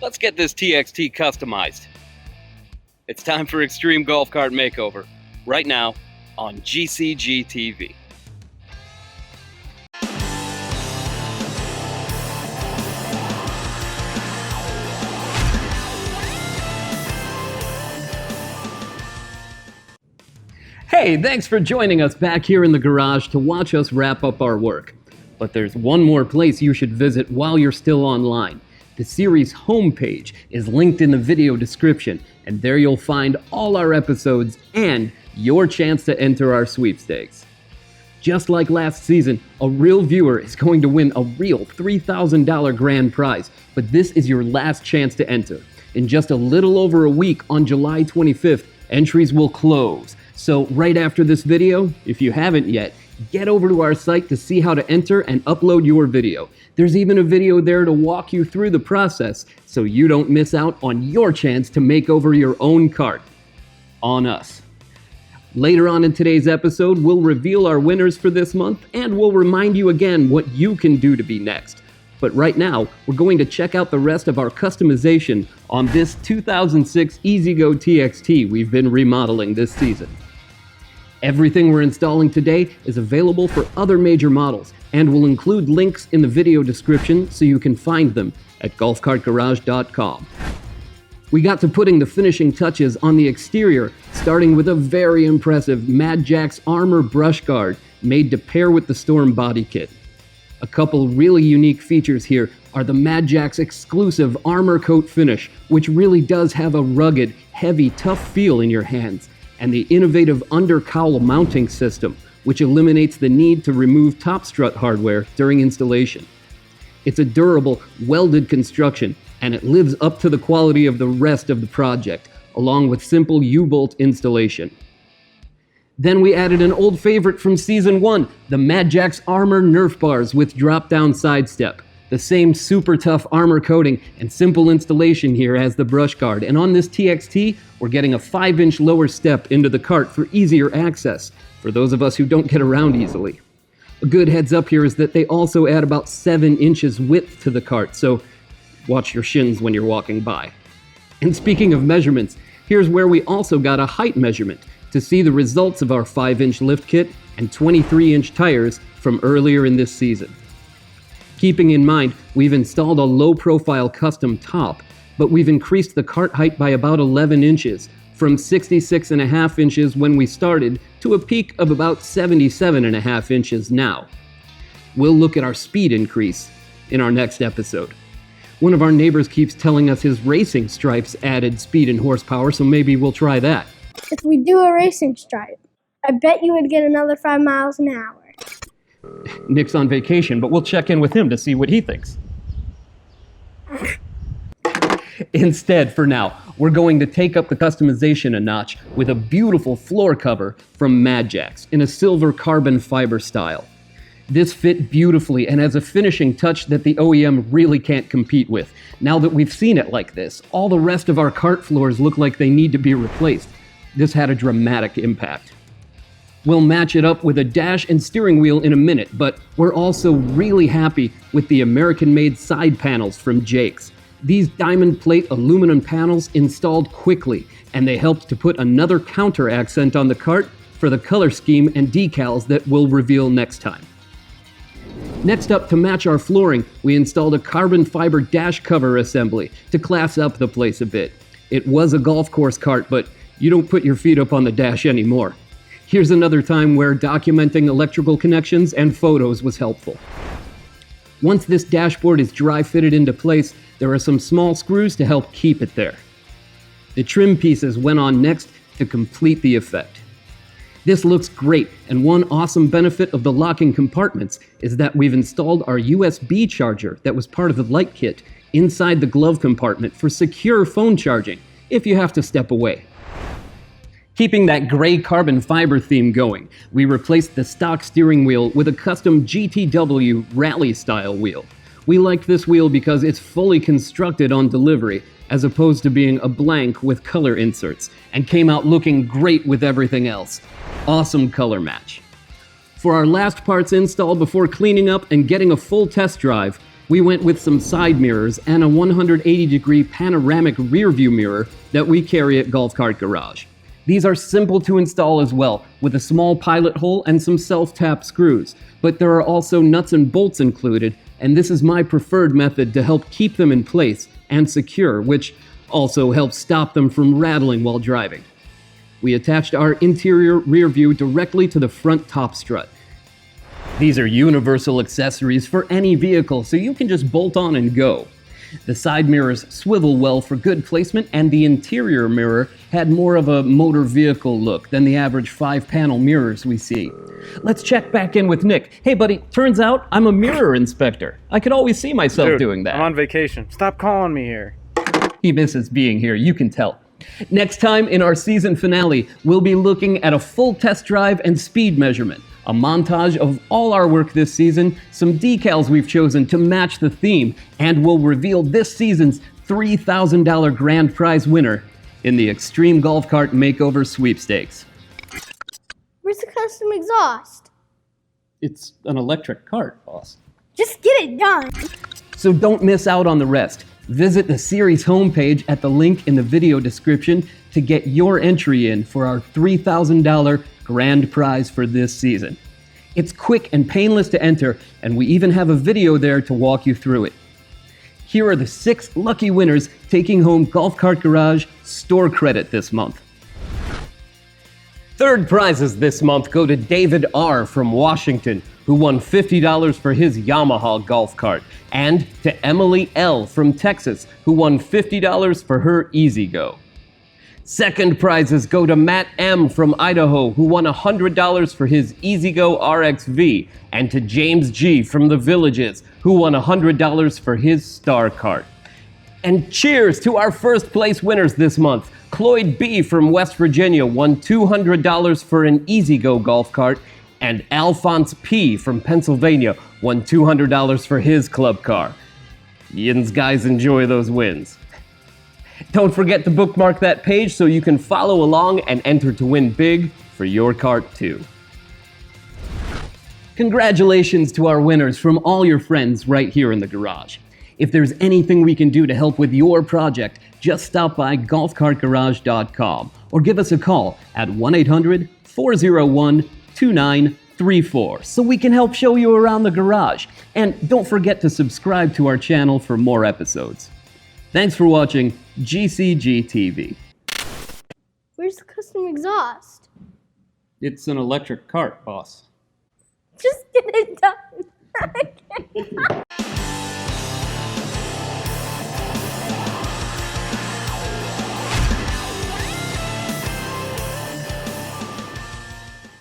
Let's get this TXT customized. It's time for Extreme Golf Cart Makeover, right now on GCG TV. Hey, thanks for joining us back here in the garage to watch us wrap up our work. But there's one more place you should visit while you're still online. The series homepage is linked in the video description, and there you'll find all our episodes and your chance to enter our sweepstakes. Just like last season, a real viewer is going to win a real $3,000 grand prize, but this is your last chance to enter. In just a little over a week on July 25th, entries will close. So right after this video, if you haven't yet, get over to our site to see how to enter and upload your video. There's even a video there to walk you through the process so you don't miss out on your chance to make over your own cart. On us. Later on in today's episode, we'll reveal our winners for this month and we'll remind you again what you can do to be next. But right now, we're going to check out the rest of our customization on this 2006 EasyGo TXT we've been remodeling this season. Everything we're installing today is available for other major models, and we'll include links in the video description so you can find them at golfcartgarage.com. We got to putting the finishing touches on the exterior, starting with a very impressive MadJax armor brush guard made to pair with the Storm body kit. A couple really unique features here are the MadJax exclusive armor coat finish, which really does have a rugged, heavy, tough feel in your hands, and the innovative under-cowl mounting system, which eliminates the need to remove top strut hardware during installation. It's a durable, welded construction, and it lives up to the quality of the rest of the project, along with simple U-bolt installation. Then we added an old favorite from Season 1, the MadJax Armor Nerf bars with drop-down sidestep. The same super tough armor coating and simple installation here as the brush guard, and on this TXT, we're getting a 5-inch lower step into the cart for easier access, for those of us who don't get around easily. A good heads up here is that they also add about 7 inches width to the cart, so watch your shins when you're walking by. And speaking of measurements, here's where we also got a height measurement to see the results of our 5-inch lift kit and 23-inch tires from earlier in this season. Keeping in mind, we've installed a low-profile custom top, but we've increased the cart height by about 11 inches, from 66.5 inches when we started to a peak of about 77.5 inches now. We'll look at our speed increase in our next episode. One of our neighbors keeps telling us his racing stripes added speed and horsepower, so maybe we'll try that. If we do a racing stripe, I bet you would get another 5 miles an hour. Nick's on vacation, but we'll check in with him to see what he thinks. Instead, for now, we're going to take up the customization a notch with a beautiful floor cover from MadJax in a silver carbon fiber style. This fit beautifully and has a finishing touch that the OEM really can't compete with. Now that we've seen it like this, all the rest of our cart floors look like they need to be replaced. This had a dramatic impact. We'll match it up with a dash and steering wheel in a minute, but we're also really happy with the American-made side panels from Jake's. These diamond plate aluminum panels installed quickly, and they helped to put another counter accent on the cart for the color scheme and decals that we'll reveal next time. Next up, to match our flooring, we installed a carbon fiber dash cover assembly to class up the place a bit. It was a golf course cart, but you don't put your feet up on the dash anymore. Here's another time where documenting electrical connections and photos was helpful. Once this dashboard is dry fitted into place, there are some small screws to help keep it there. The trim pieces went on next to complete the effect. This looks great, and one awesome benefit of the locking compartments is that we've installed our USB charger that was part of the light kit inside the glove compartment for secure phone charging if you have to step away. Keeping that gray carbon fiber theme going, we replaced the stock steering wheel with a custom GTW rally style wheel. We liked this wheel because it's fully constructed on delivery, as opposed to being a blank with color inserts, and came out looking great with everything else. Awesome color match. For our last parts install before cleaning up and getting a full test drive, we went with some side mirrors and a 180-degree panoramic rear-view mirror that we carry at Golf Cart Garage. These are simple to install as well, with a small pilot hole and some self-tap screws, but there are also nuts and bolts included, and this is my preferred method to help keep them in place and secure, which also helps stop them from rattling while driving. We attached our interior rear view directly to the front top strut. These are universal accessories for any vehicle, so you can just bolt on and go. The side mirrors swivel well for good placement, and the interior mirror had more of a motor vehicle look than the average 5-panel mirrors we see. Let's check back in with Nick. Hey buddy, turns out I'm a mirror inspector. I could always see myself doing that. I'm on vacation. Stop calling me here. He misses being here, you can tell. Next time in our season finale, we'll be looking at a full test drive and speed measurement, a montage of all our work this season, some decals we've chosen to match the theme, and we'll reveal this season's $3,000 grand prize winner in the Extreme Golf Cart Makeover Sweepstakes. Where's the custom exhaust? It's an electric cart, boss. Just get it done. So don't miss out on the rest. Visit the series homepage at the link in the video description to get your entry in for our $3,000 grand prize for this season. It's quick and painless to enter, and we even have a video there to walk you through it. Here are the 6 lucky winners taking home Golf Cart Garage store credit this month. Third prizes this month go to David R. from Washington, who won $50 for his Yamaha golf cart, and to Emily L. from Texas, who won $50 for her E-Z-Go. Second prizes go to Matt M. from Idaho, who won $100 for his E-Z-Go RX-V, and to James G. from the Villages, who won $100 for his Star Cart. And cheers to our first place winners this month. Cloyd B. from West Virginia won $200 for an E-Z-Go golf cart, and Alphonse P. from Pennsylvania won $200 for his club car. Yins guys enjoy those wins. Don't forget to bookmark that page so you can follow along and enter to win big for your cart too. Congratulations to our winners from all your friends right here in the garage. If there's anything we can do to help with your project, just stop by golfcartgarage.com or give us a call at 1-800-401-2934 so we can help show you around the garage. And don't forget to subscribe to our channel for more episodes. Thanks for watching GCG TV. Where's the custom exhaust? It's an electric cart, boss. Just get it done.